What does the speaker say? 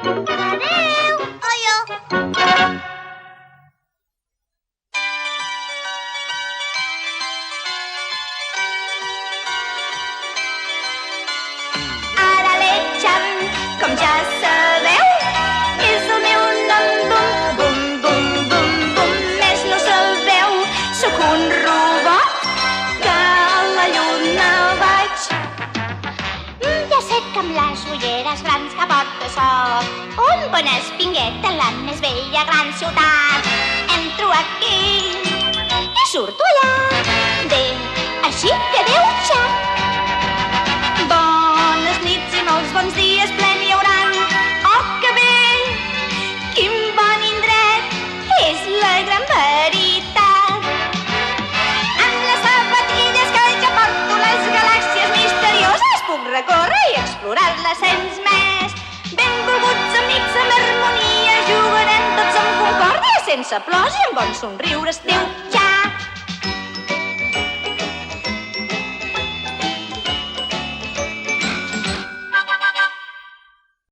Adéu! Oio! Ara l'Etxan, com ja sabeu, és el meu nom. Bum, bum, bum, bum, bum, més no sabeu. Sóc un robot que a la lluna vaig. Ja sé que amb les ulleres grans que porto soc un bon espinguet en la més bella gran ciutat. Entro aquí i surto allà. Bé, així que adéu-ja. Bones nits i molts bons dies ple n'hi hauran. Oh, que bé! Quin bon indret! És la gran veritat. Amb les sabatilles que ja porto les galàxies misterioses puc recórrer i explorar-les sense més. Benvolguts amics, amb harmonia jugarem tots amb concòrdia, sense plors i amb bons somriures. Adéu!